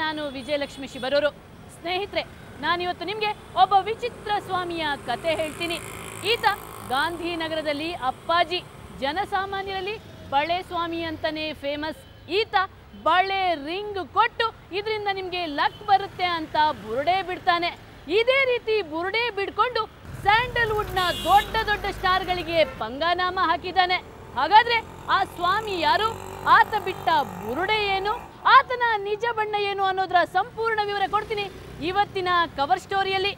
ನಾನು ವಿಜಯಲಕ್ಷ್ಮಿ ಶಿಬರೂರು. ಸ್ನೇಹಿತರೆ, ನಾನಿವತ್ತು ನಿಮಗೆ ಒಬ್ಬ ವಿಚಿತ್ರ ಸ್ವಾಮಿಯ ಕತೆ ಹೇಳ್ತೀನಿ. ಈತ ಗಾಂಧಿನಗರದಲ್ಲಿ ಅಪ್ಪಾಜಿ, ಜನಸಾಮಾನ್ಯರಲ್ಲಿ ಬಳೆ ಸ್ವಾಮಿ ಅಂತಾನೆ ಫೇಮಸ್. ಈತ ಬಳೆ ರಿಂಗ್ ಕೊಟ್ಟು ಇದರಿಂದ ನಿಮಗೆ ಲಕ್ ಬರುತ್ತೆ ಅಂತ ಬುರುಡೆ ಬಿಡ್ತಾನೆ. ಇದೇ ರೀತಿ ಬುರುಡೆ ಬಿಡ್ಕೊಂಡು ಸ್ಯಾಂಡಲ್ವುಡ್ನ ದೊಡ್ಡ ದೊಡ್ಡ ಸ್ಟಾರ್ಗಳಿಗೆ ಪಂಗನಾಮ ಹಾಕಿದ್ದಾನೆ. ಹಾಗಾದ್ರೆ ಆ ಸ್ವಾಮಿ ಯಾರು, ಆತ ಬಿಟ್ಟ ಬುರುಡೆ ಏನು, ಆತನ ನಿಜ ಬಣ್ಣ ಏನು ಅನ್ನೋದರ ಸಂಪೂರ್ಣ ವಿವರ ಕೊಡ್ತೀನಿ ಇವತ್ತಿನ ಕವರ್ ಸ್ಟೋರಿಯಲ್ಲಿ.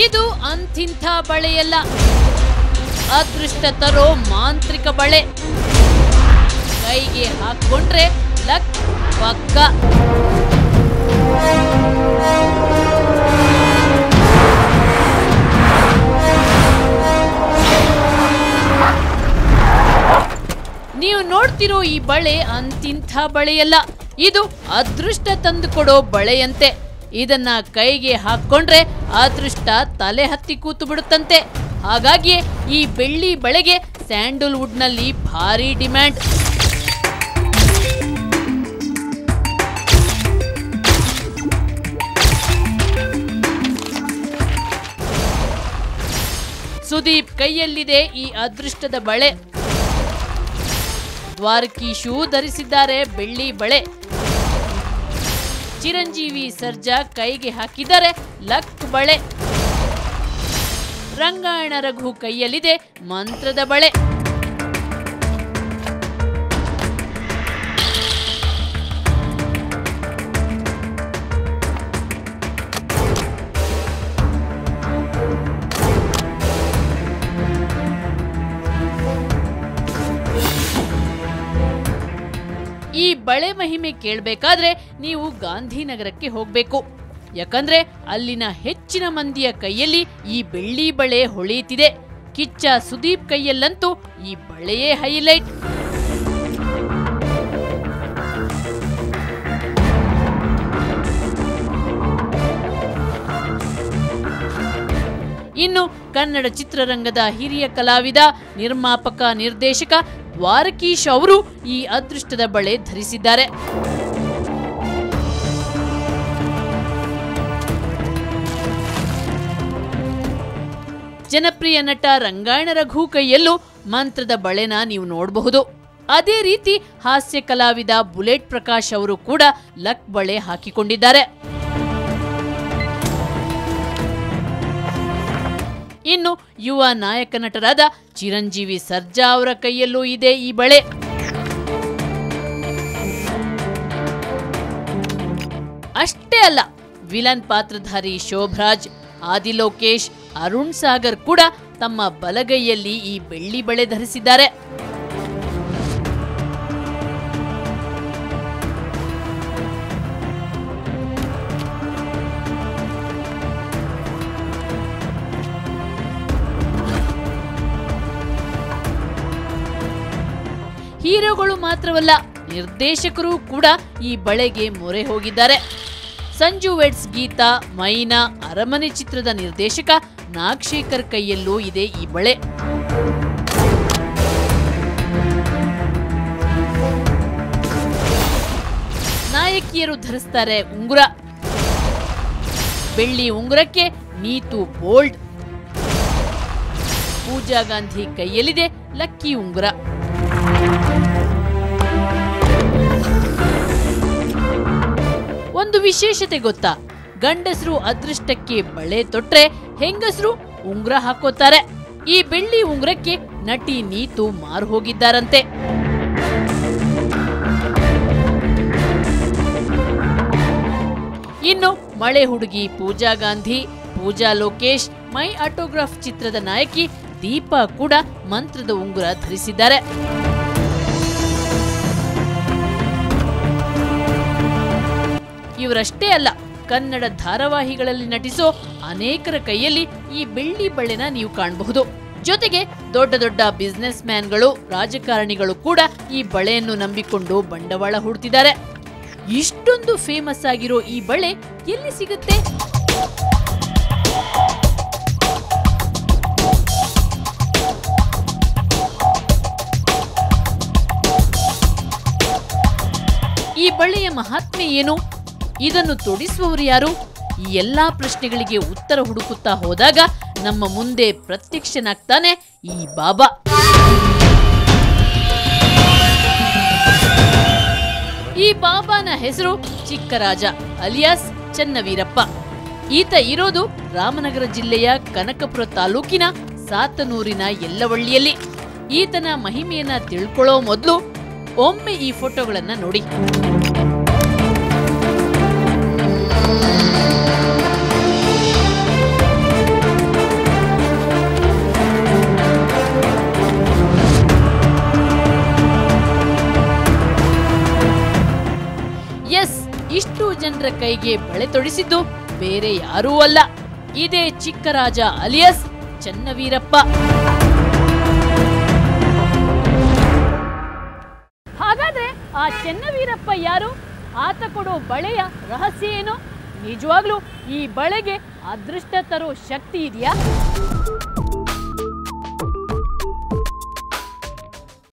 ಇದು ಅಂತಿಂಥ ಬಳೆಯಲ್ಲ, ಅದೃಷ್ಟ ತರೋ ಮಾಂತ್ರಿಕ ಬಳೆ. ಕೈಗೆ ಹಾಕೊಂಡ್ರೆ ಲಕ್ ಪಕ್ಕ. ನೀವು ನೋಡ್ತಿರೋ ಈ ಬಳೆ ಅಂತಿಂಥ ಬಳೆಯಲ್ಲ, ಇದು ಅದೃಷ್ಟ ತಂದುಕೊಡೋ ಬಳೆಯಂತೆ. ಇದನ್ನ ಕೈಗೆ ಹಾಕೊಂಡ್ರೆ ಅದೃಷ್ಟ ತಲೆ ಹತ್ತಿ ಕೂತು ಬಿಡುತ್ತಂತೆ. ಹಾಗಾಗಿಯೇ ಈ ಬೆಳ್ಳಿ ಬಳೆಗೆ ಸ್ಯಾಂಡಲ್ವುಡ್ನಲ್ಲಿ ಭಾರಿ ಡಿಮ್ಯಾಂಡ್. ಸುದೀಪ್ ಕೈಯಲ್ಲಿದೆ ಈ ಅದೃಷ್ಟದ ಬಳೆ. ದ್ವಾರಕೀಶು ಧರಿಸಿದ್ದಾರೆ ಬೆಳ್ಳಿ ಬಳೆ. ಚಿರಂಜೀವಿ ಸರ್ಜಾ ಕೈಗೆ ಹಾಕಿದ್ದಾರೆ ಲಕ್ ಬಳೆ. ರಂಗಾಯಣ ರಘು ಕೈಯಲ್ಲಿದೆ ಮಂತ್ರದ ಬಳೆ. ಈ ಬಳೆ ಮಹಿಮೆ ಕೇಳಬೇಕಾದ್ರೆ ನೀವು ಗಾಂಧಿನಗರಕ್ಕೆ ಹೋಗ್ಬೇಕು. ಯಾಕಂದ್ರೆ ಅಲ್ಲಿನ ಹೆಚ್ಚಿನ ಮಂದಿಯ ಕೈಯಲ್ಲಿ ಈ ಬೆಳ್ಳಿ ಬಳೆ ಹೊಳೆಯುತ್ತಿದೆ. ಕಿಚ್ಚ ಸುದೀಪ್ ಕೈಯಲ್ಲಂತೂ ಈ ಬಳೆಯೇ ಹೈಲೈಟ್. ಇನ್ನು ಕನ್ನಡ ಚಿತ್ರರಂಗದ ಹಿರಿಯ ಕಲಾವಿದ, ನಿರ್ಮಾಪಕ, ನಿರ್ದೇಶಕ ದ್ವಾರಕೀಶ್ ಅವರು ಈ ಅದೃಷ್ಟದ ಬಳೆ ಧರಿಸಿದ್ದಾರೆ. ಜನಪ್ರಿಯ ನಟ ರಂಗಾಯಣ ರಘು ಕೈಯಲ್ಲೂ ಮಂತ್ರದ ಬಳೆನ ನೀವು ನೋಡಬಹುದು. ಅದೇ ರೀತಿ ಹಾಸ್ಯ ಕಲಾವಿದ ಬುಲೆಟ್ ಪ್ರಕಾಶ್ ಅವರು ಕೂಡ ಲಕ್ ಬಳೆ ಹಾಕಿಕೊಂಡಿದ್ದಾರೆ. ಇನ್ನು ಯುವ ನಾಯಕ ನಟರಾದ ಚಿರಂಜೀವಿ ಸರ್ಜಾ ಅವರ ಕೈಯಲ್ಲೂ ಇದೆ ಈ ಬಳೆ. ಅಷ್ಟೇ ಅಲ್ಲ, ವಿಲನ್ ಪಾತ್ರಧಾರಿ ಶೋಭರಾಜ್, ಆದಿಲೋಕೇಶ್, ಅರುಣ್ ಸಾಗರ್ ಕೂಡ ತಮ್ಮ ಬಲಗೈಯಲ್ಲಿ ಈ ಬೆಳ್ಳಿ ಬಳೆ ಧರಿಸಿದ್ದಾರೆ. ಹೀರೋಗಳು ಮಾತ್ರವಲ್ಲ, ನಿರ್ದೇಶಕರು ಕೂಡ ಈ ಬಳೆಗೆ ಮೊರೆ ಹೋಗಿದ್ದಾರೆ. ಸಂಜು ವೆಡ್ಸ್ ಗೀತಾ, ಮೈನಾ, ಅರಮನೆ ಚಿತ್ರದ ನಿರ್ದೇಶಕ ನಾಗಶೇಖರ್ ಕೈಯಲ್ಲೂ ಇದೆ ಈ ಬಳೆ. ನಾಯಕಿಯರು ಧರಿಸ್ತಾರೆ ಉಂಗುರ. ಬೆಳ್ಳಿ ಉಂಗುರಕ್ಕೆ ನೀತು ಬೋಲ್ಡ್. ಪೂಜಾ ಗಾಂಧಿ ಕೈಯಲ್ಲಿದೆ ಲಕ್ಕಿ ಉಂಗುರ. ಒಂದು ವಿಶೇಷತೆ ಗೊತ್ತಾ? ಗಂಡಸರು ಅದೃಷ್ಟಕ್ಕೆ ಬಳೆ ತೊಟ್ರೆ ಹೆಂಗಸರು ಉಂಗುರ ಹಾಕೋತಾರೆ. ಈ ಬೆಳ್ಳಿ ಉಂಗುರಕ್ಕೆ ನಟಿ ನೀತು ಮಾರು ಹೋಗಿದ್ದಾರಂತೆ. ಇನ್ನು ಮಳೆ ಹುಡುಗಿ ಪೂಜಾ ಗಾಂಧಿ, ಪೂಜಾ ಲೋಕೇಶ್, ಮೈ ಆಟೋಗ್ರಾಫ್ ಚಿತ್ರದ ನಾಯಕಿ ದೀಪಾ ಕೂಡ ಮಂತ್ರದ ಉಂಗುರ ಧರಿಸಿದ್ದಾರೆ. ಇವರಷ್ಟೇ ಅಲ್ಲ, ಕನ್ನಡ ಧಾರಾವಾಹಿಗಳಲ್ಲಿ ನಟಿಸೋ ಅನೇಕರ ಕೈಯಲ್ಲಿ ಈ ಬೆಳ್ಳಿ ಬಳೆನ ನೀವು ಕಾಣಬಹುದು. ಜೊತೆಗೆ ದೊಡ್ಡ ದೊಡ್ಡ ಬಿಸಿನೆಸ್ ಮ್ಯಾನ್ಗಳು, ರಾಜಕಾರಣಿಗಳು ಕೂಡ ಈ ಬಳೆಯನ್ನು ನಂಬಿಕೊಂಡು ಬಂಡವಾಳ ಹೂಡ್ತಿದ್ದಾರೆ. ಇಷ್ಟೊಂದು ಫೇಮಸ್ ಆಗಿರೋ ಈ ಬಳೆ ಎಲ್ಲಿ ಸಿಗುತ್ತೆ? ಬಳೆಯ ಮಹಾತ್ಮೆ ಏನು? ಇದನ್ನು ತೊಡಿಸುವವರು ಯಾರು? ಈ ಎಲ್ಲಾ ಪ್ರಶ್ನೆಗಳಿಗೆ ಉತ್ತರ ಹುಡುಕುತ್ತಾ ಹೋದಾಗ ನಮ್ಮ ಮುಂದೆ ಪ್ರತ್ಯಕ್ಷನಾಗ್ತಾನೆ ಈ ಬಾಬಾ. ಈ ಬಾಬಾನ ಹೆಸರು ಚಿಕ್ಕರಾಜ ಅಲಿಯಾಸ್ ಚನ್ನವೀರಪ್ಪ. ಈತ ಇರೋದು ರಾಮನಗರ ಜಿಲ್ಲೆಯ ಕನಕಪುರ ತಾಲೂಕಿನ ಸಾತನೂರಿನ ಯಲ್ಲವಳ್ಳಿಯಲ್ಲಿ. ಈತನ ಮಹಿಮೆಯನ್ನ ತಿಳ್ಕೊಳ್ಳೋ ಮೊದಲು ಒಮ್ಮೆ ಈ ಫೋಟೋಗಳನ್ನ ನೋಡಿ. ಎಸ್, ಇಷ್ಟು ಜನರ ಕೈಗೆ ಬಳೆ ತೊಡಿಸಿದ್ದು ಬೇರೆ ಯಾರೂ ಅಲ್ಲ, ಇದೇ ಚಿಕ್ಕರಾಜ ಅಲಿಯಾಸ್ ಚನ್ನವೀರಪ್ಪ. ಹಾಗಾದ್ರೆ ಆ ಚನ್ನವೀರಪ್ಪ ಯಾರು? ಆತ ಕೊಡೋ ಬಳೆಯ ರಹಸ್ಯ ಏನು? ನಿಜವಾಗ್ಲೂ ಈ ಬಳೆಗೆ ಅದೃಷ್ಟ ತರೋ ಶಕ್ತಿ ಇದೆಯಾ?